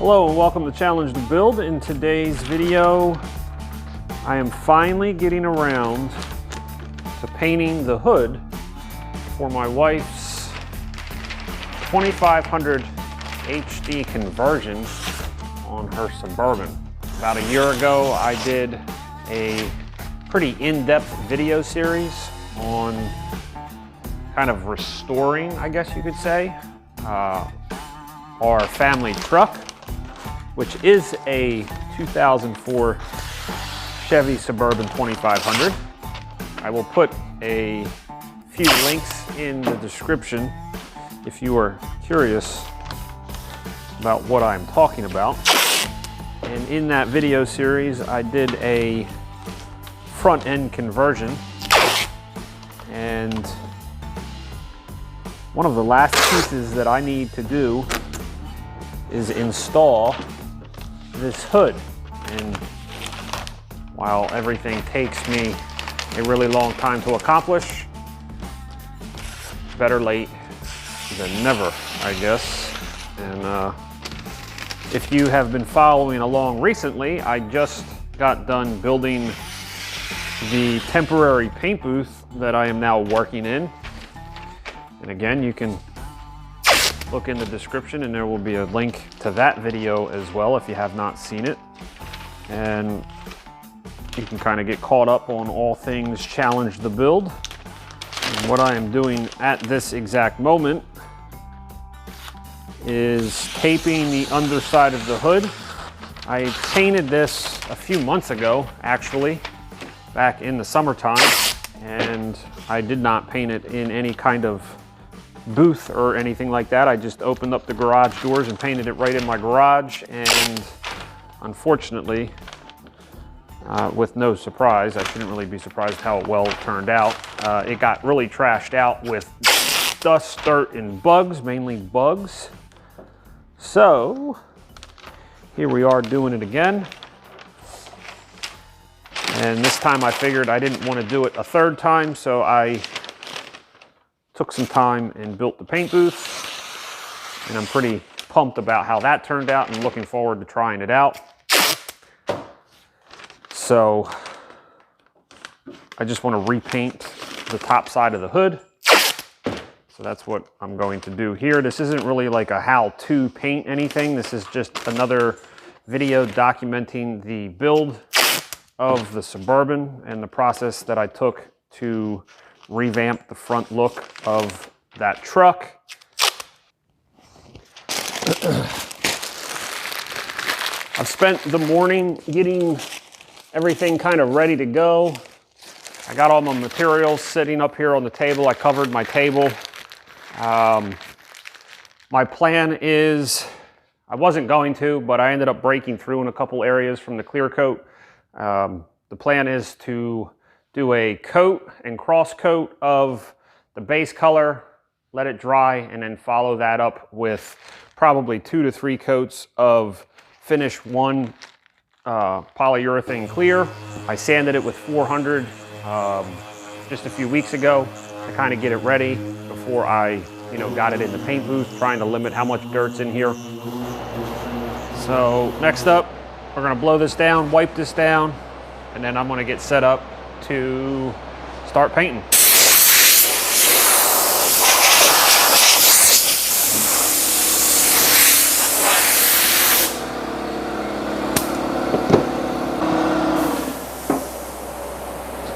Hello and welcome to Challenge to Build. In today's video, I am finally getting around to painting the hood for my wife's 2500 HD conversion on her Suburban. About a year ago, I did a pretty in-depth video series on kind of restoring, I guess you could say, our family truck, which is a 2004 Chevy Suburban 2500. I will put a few links in the description if you are curious about what I'm talking about. And in that video series, I did a front end conversion, and one of the last pieces that I need to do is install this hood. And while everything takes me a really long time to accomplish, better late than never, I guess. And if you have been following along recently, I just got done building the temporary paint booth that I am now working in. And again, you can look in the description and there will be a link to that video as well if you have not seen it. And you can kind of get caught up on all things Challenge the Build. And what I am doing at this exact moment is taping the underside of the hood. I painted this a few months ago, actually, back in the summertime, and I did not paint it in any kind of booth or anything like that. I just opened up the garage doors and painted it right in my garage, and unfortunately, with no surprise, I shouldn't really be surprised how well it turned out. It got really trashed out with dust, dirt, and bugs, mainly bugs. So here we are doing it again. And this time I figured I didn't want to do it a third time, so I took some time and built the paint booth. And I'm pretty pumped about how that turned out and looking forward to trying it out. So I just want to repaint the top side of the hood. So that's what I'm going to do here. This isn't really like a how-to paint anything. This is just another video documenting the build of the Suburban and the process that I took to revamp the front look of that truck. I've spent the morning getting everything kind of ready to go. I got all my materials sitting up here on the table. I covered my table. My plan is, I wasn't going to, but I ended up breaking through in a couple areas from the clear coat. The plan is to do a coat and cross coat of the base color, let it dry, and then follow that up with probably 2 to 3 coats of Finish 1 polyurethane clear. I sanded it with 400 just a few weeks ago to kind of get it ready before I got it in the paint booth, trying to limit how much dirt's in here. So next up, we're gonna blow this down, wipe this down, and then I'm gonna get set up to start painting.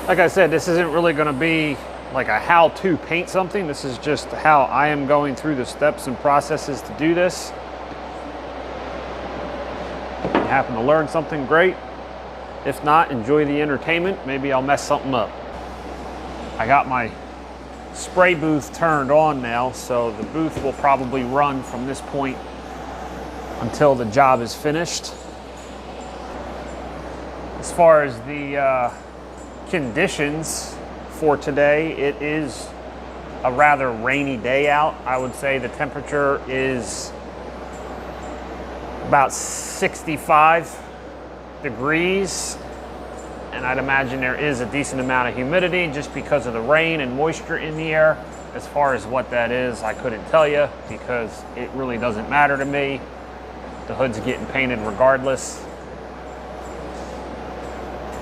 Like I said, this isn't really gonna be like a how-to paint something. This is just how I am going through the steps and processes to do this. If you happen to learn something, great. If not, enjoy the entertainment. Maybe I'll mess something up. I got my spray booth turned on now, so the booth will probably run from this point until the job is finished. As far as the conditions for today, it is a rather rainy day out. I would say the temperature is about 65 degrees, and I'd imagine there is a decent amount of humidity just because of the rain and moisture in the air. As far as what that is, I couldn't tell you because it really doesn't matter to me. The hood's getting painted regardless.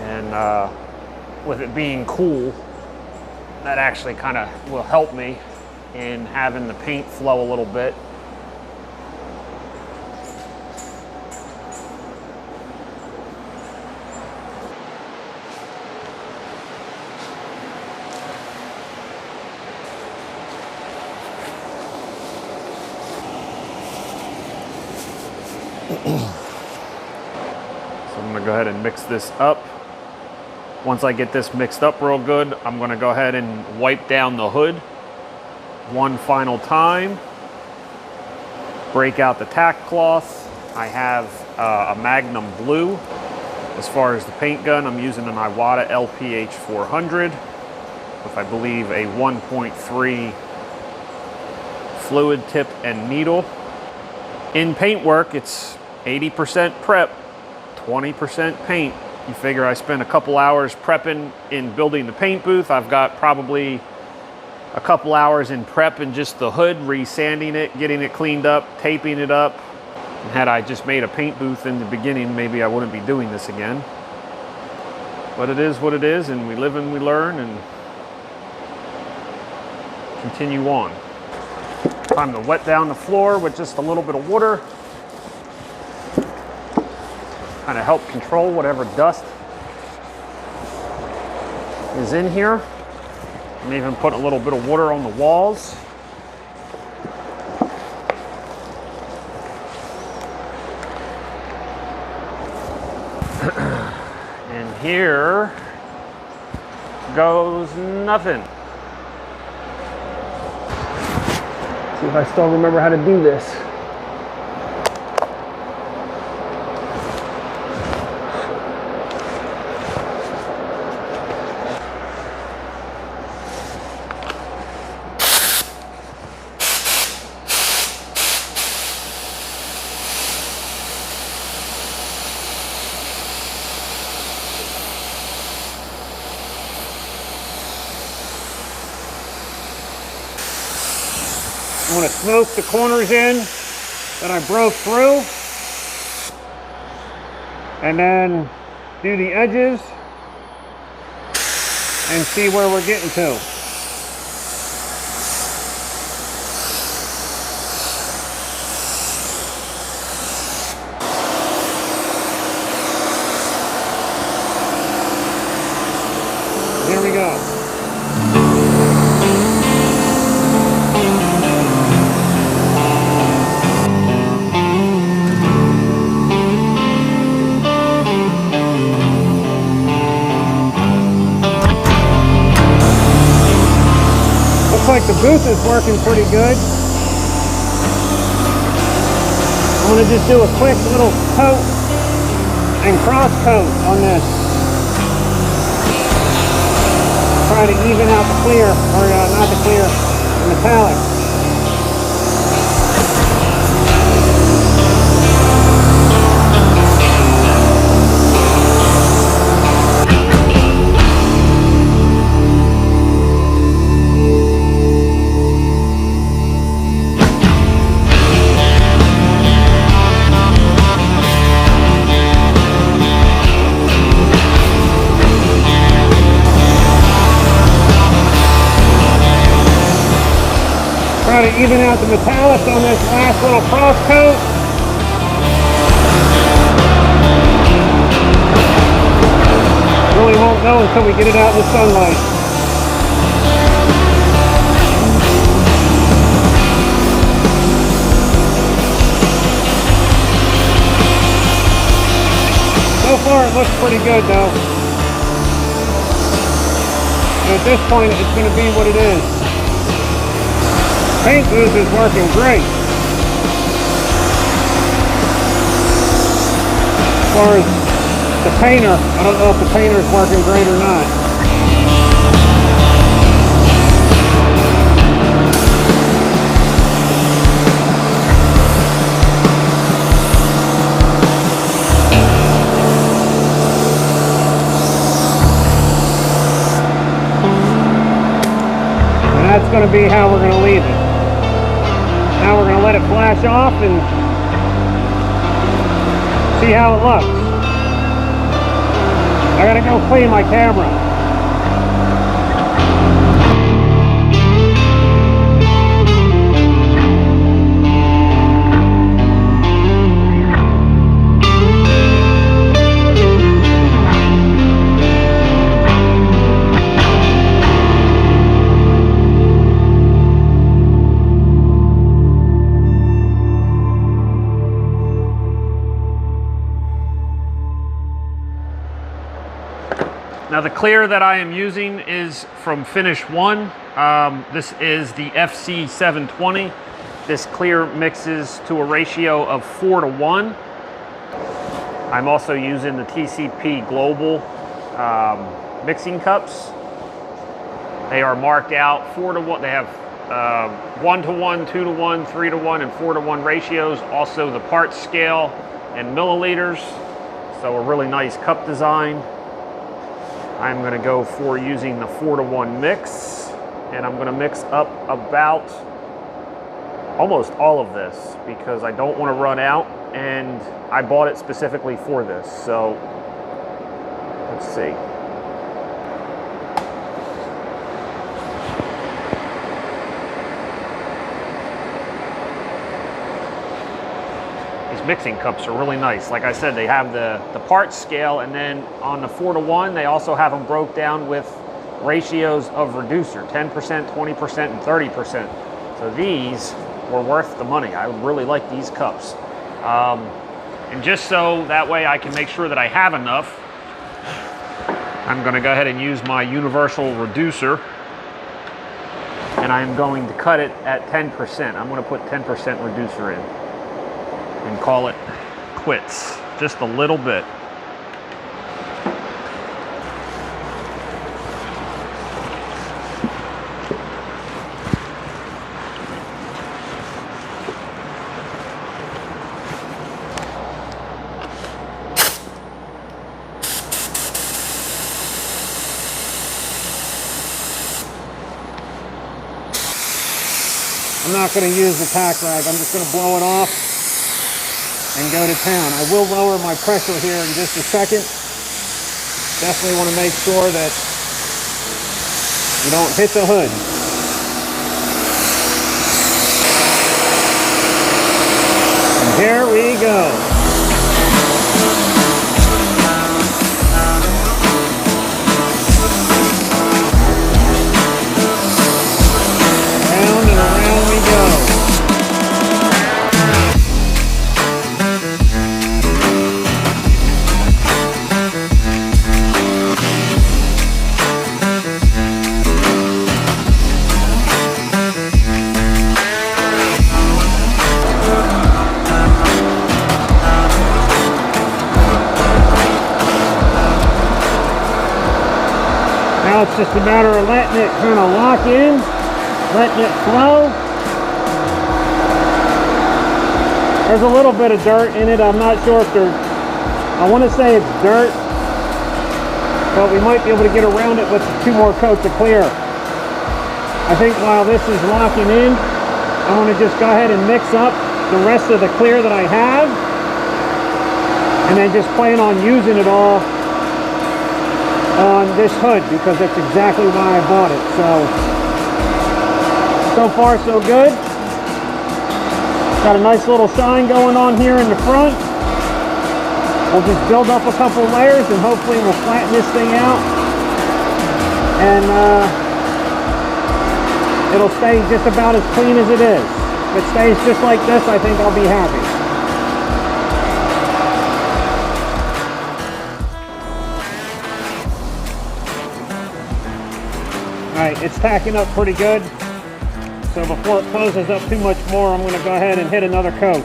And with it being cool, that actually kind of will help me in having the paint flow a little bit. So I'm going to go ahead and mix this up. Once I get this mixed up real good, I'm going to go ahead and wipe down the hood one final time. Break out the tack cloth. I have a Magnum Blue. As far as the paint gun, I'm using an Iwata LPH 400 with, I believe, a 1.3 fluid tip and needle. In paint work, it's 80% prep, 20% paint. You figure I spent a couple hours prepping in building the paint booth. I've got probably a couple hours in prep in just the hood, re-sanding it, getting it cleaned up, taping it up. And had I just made a paint booth in the beginning, maybe I wouldn't be doing this again. But it is what it is, and we live and we learn and continue on. Time to wet down the floor with just a little bit of water. Kind of help control whatever dust is in here. I'm even putting a little bit of water on the walls. And here goes nothing. See if I still remember how to do this. I'm going to smoke the corners in that I broke through, and then do the edges and see where we're getting to. Here we go. Looks like the booth is working pretty good. I'm going to just do a quick little coat and cross coat on this. Try to even out the clear, or not the clear, the metallic. Try to even out the metallics on this last little cross coat. Really won't know until we get it out in the sunlight. So far it looks pretty good though. And at this point it's going to be what it is. Paint booth is working great. As far as the painter, I don't know if the painter is working great or not. And that's going to be how we're going to leave it. Now we're going to let it flash off and See how it looks. I gotta go clean my camera. Now the clear that I am using is from Finish 1. This is the FC720. This clear mixes to a ratio of 4:1. I'm also using the TCP Global mixing cups. They are marked out 4:1. They have 1:1, 2:1, 3:1, and 4:1 ratios. Also the parts scale in milliliters. So a really nice cup design. I'm going to go for using the 4:1 mix, and I'm going to mix up about almost all of this because I don't want to run out, and I bought it specifically for this. So let's see. Mixing cups are really nice. Like I said, they have the parts scale, and then on the 4:1 they also have them broke down with ratios of reducer, 10%, 20%, and 30%. So these were worth the money. I really like these cups. And just so that way I can make sure that I have enough, I'm going to go ahead and use my universal reducer, and I'm going to cut it at 10%. I'm going to put 10% reducer in and call it quits, just a little bit. I'm not going to use the tack rag, I'm just going to blow it off and go to town. I will lower my pressure here in just a second. Definitely want to make sure that you don't hit the hood. And here we go. Round and around we go. Now it's just a matter of letting it kind of lock in, letting it flow. There's a little bit of dirt in it. I'm not sure if there's, I want to say it's dirt, but we might be able to get around it with 2 more coats of clear. I think while this is locking in, I'm going to just go ahead and mix up the rest of the clear that I have, and then just plan on using it all on this hood because that's exactly why I bought it. So far so good. Got a nice little shine going on here in the front. We'll just build up a couple layers and hopefully we'll flatten this thing out, and it'll stay just about as clean as it is. If it stays just like this, I think I'll be happy. Alright, it's tacking up pretty good, so before it closes up too much more, I'm going to go ahead and hit another coat.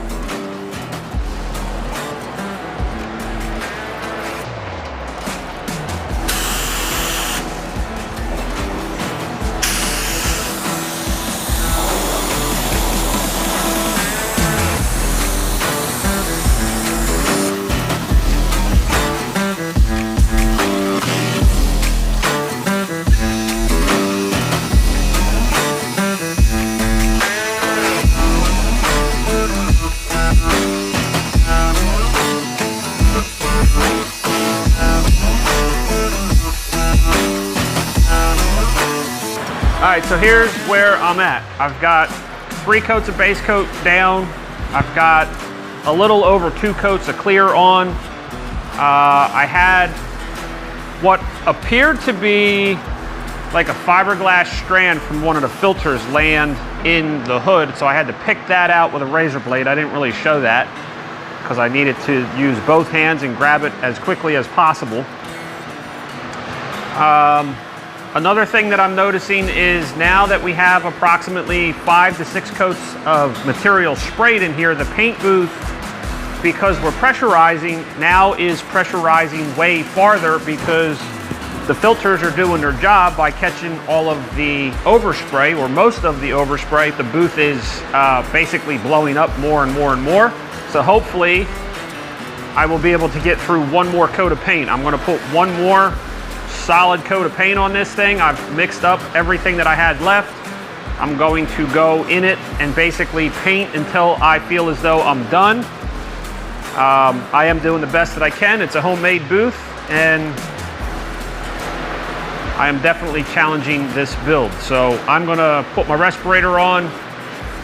right, so here's where I'm at. I've got 3 coats of base coat down. I've got a little over 2 coats of clear on. I had what appeared to be like a fiberglass strand from one of the filters land in the hood, so I had to pick that out with a razor blade. I didn't really show that because I needed to use both hands and grab it as quickly as possible. Another thing that I'm noticing is now that we have approximately 5 to 6 coats of material sprayed in here, the paint booth, because we're pressurizing, now is pressurizing way farther because the filters are doing their job by catching all of the overspray, or most of the overspray. The booth is basically blowing up more and more and more. So hopefully I will be able to get through 1 more coat of paint. I'm going to put 1 more solid coat of paint on this thing. I've mixed up everything that I had left. I'm going to go in it and basically paint until I feel as though I'm done. I am doing the best that I can. It's a homemade booth, and I am definitely challenging this build. So I'm gonna put my respirator on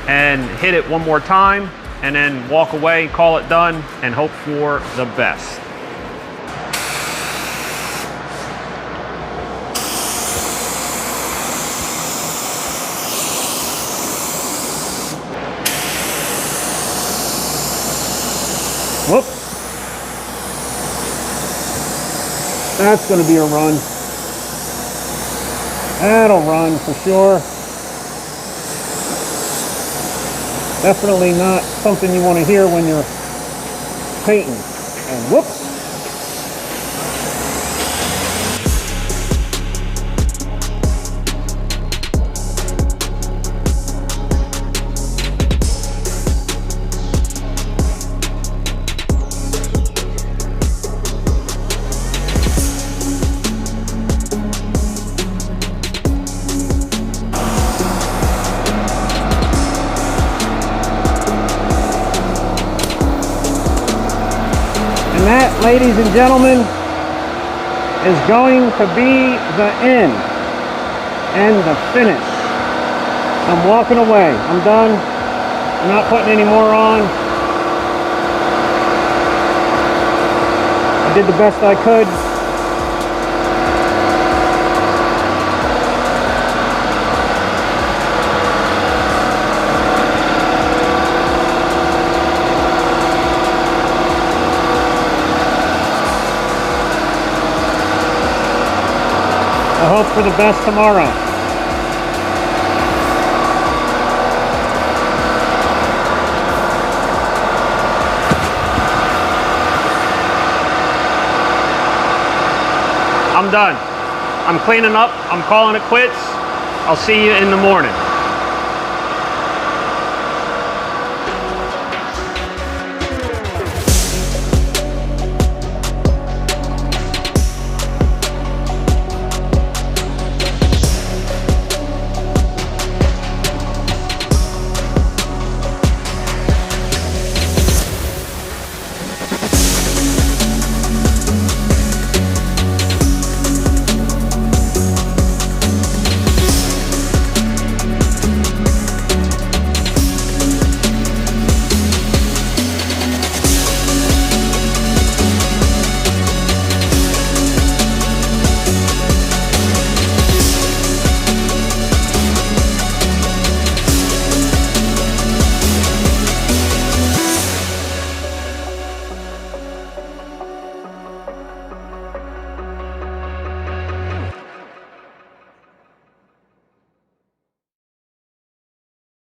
and hit it 1 more time, and then walk away, call it done, and hope for the best. Whoop. That's going to be a run. That'll run for sure. Definitely not something you want to hear when you're painting. And whoops. That, ladies and gentlemen, is going to be the end and the finish. I'm walking away. I'm done. I'm not putting any more on. I did the best I could. I hope for the best tomorrow. I'm done. I'm cleaning up. I'm calling it quits. I'll see you in the morning.